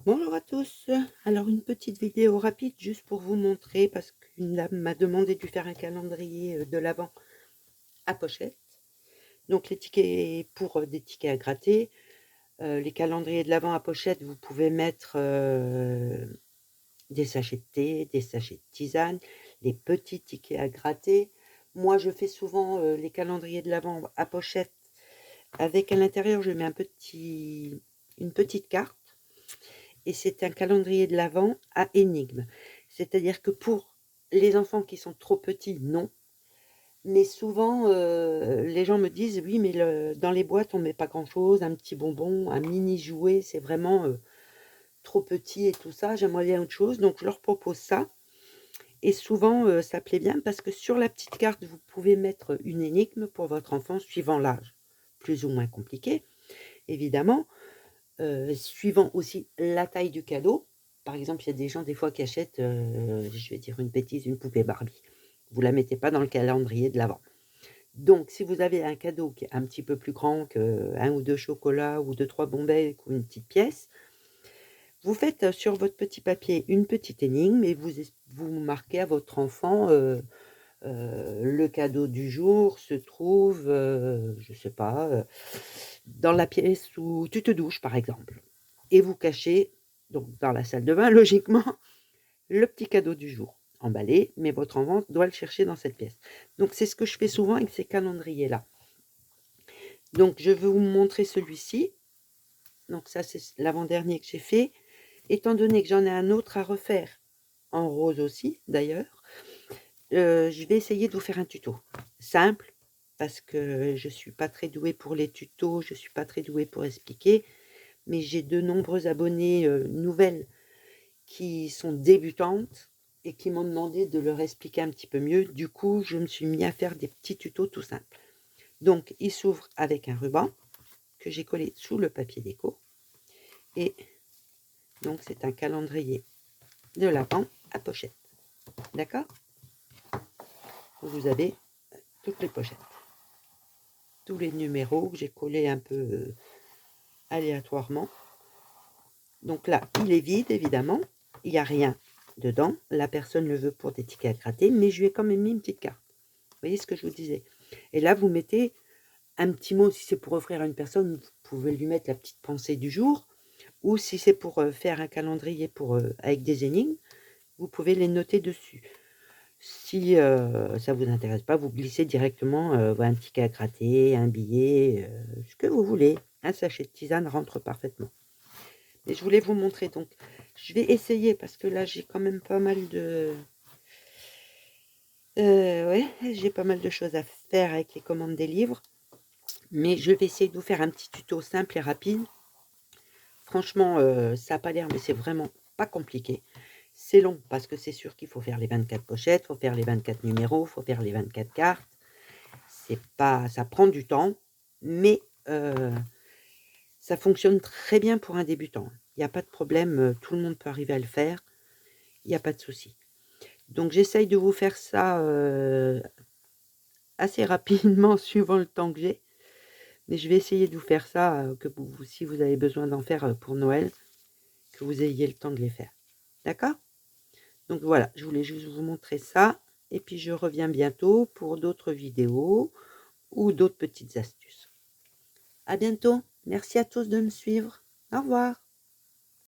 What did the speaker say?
Bonjour à tous. Alors une petite vidéo rapide juste pour vous montrer parce qu'une dame m'a demandé de lui faire un calendrier de l'Avent à pochette. Donc les tickets pour des tickets à gratter, les calendriers de l'Avent à pochette, vous pouvez mettre des sachets de thé, des sachets de tisane, les petits tickets à gratter. Moi je fais souvent les calendriers de l'Avent à pochette avec à l'intérieur je mets une petite carte. Et c'est un calendrier de l'Avent à énigmes. C'est-à-dire que pour les enfants qui sont trop petits, non. Mais souvent, les gens me disent: «Oui, mais dans les boîtes, on met pas grand-chose, un petit bonbon, un mini jouet, c'est vraiment, trop petit et tout ça, j'aimerais bien autre chose». Donc je leur propose ça et souvent, ça plaît bien parce que sur la petite carte, vous pouvez mettre une énigme pour votre enfant suivant l'âge, plus ou moins compliqué, évidemment. Suivant aussi la taille du cadeau. Par exemple, il y a des gens des fois qui achètent, je vais dire une bêtise, une poupée Barbie. Vous la mettez pas dans le calendrier de l'Avent. Donc si vous avez un cadeau qui est un petit peu plus grand qu'1 ou 2 chocolats ou 2-3 bonbons ou une petite pièce, vous faites, sur votre petit papier une petite énigme et vous marquez à votre enfant, le cadeau du jour se trouve, je sais pas, dans la pièce où tu te douches, par exemple. Et vous cachez, donc dans la salle de bain, logiquement, le petit cadeau du jour, emballé, mais votre enfant doit le chercher dans cette pièce. Donc c'est ce que je fais souvent avec ces calendriers-là. Donc je vais vous montrer celui-ci. Donc ça, c'est l'avant-dernier que j'ai fait. Étant donné que j'en ai un autre à refaire, en rose aussi d'ailleurs, je vais essayer de vous faire un tuto. Simple, parce que je suis pas très douée pour les tutos, je suis pas très douée pour expliquer, mais j'ai de nombreux abonnés nouvelles qui sont débutantes et qui m'ont demandé de leur expliquer un petit peu mieux. Du coup, je me suis mis à faire des petits tutos tout simples. Donc, il s'ouvre avec un ruban que j'ai collé sous le papier déco. Et donc, c'est un calendrier de l'Avent à pochette. D'accord? Vous avez toutes les pochettes. Tous les numéros que j'ai collés un peu aléatoirement. Donc là, il est vide, évidemment. Il n'y a rien dedans. La personne le veut pour des tickets à gratter, mais je lui ai quand même mis une petite carte. Vous voyez ce que je vous disais? Et là, vous mettez un petit mot, si c'est pour offrir à une personne, vous pouvez lui mettre la petite pensée du jour. Ou si c'est pour faire un calendrier avec des énigmes, vous pouvez les noter dessus. Si ça ne vous intéresse pas, vous glissez directement un ticket à gratter, un billet, ce que vous voulez. Un sachet de tisane rentre parfaitement. Et je voulais vous montrer, donc je vais essayer parce que là j'ai quand même pas mal de... ouais, j'ai pas mal de choses à faire avec les commandes des livres. Mais je vais essayer de vous faire un petit tuto simple et rapide. Franchement, ça n'a pas l'air, mais c'est vraiment pas compliqué. C'est long parce que c'est sûr qu'il faut faire les 24 pochettes, il faut faire les 24 numéros, il faut faire les 24 cartes. C'est pas, ça prend du temps, mais ça fonctionne très bien pour un débutant. Il n'y a pas de problème, tout le monde peut arriver à le faire. Il n'y a pas de souci. Donc j'essaye de vous faire ça assez rapidement suivant le temps que j'ai. Mais je vais essayer de vous faire ça, si vous avez besoin d'en faire pour Noël, que vous ayez le temps de les faire. D'accord? Donc voilà, je voulais juste vous montrer ça. Et puis je reviens bientôt pour d'autres vidéos ou d'autres petites astuces. À bientôt. Merci à tous de me suivre. Au revoir.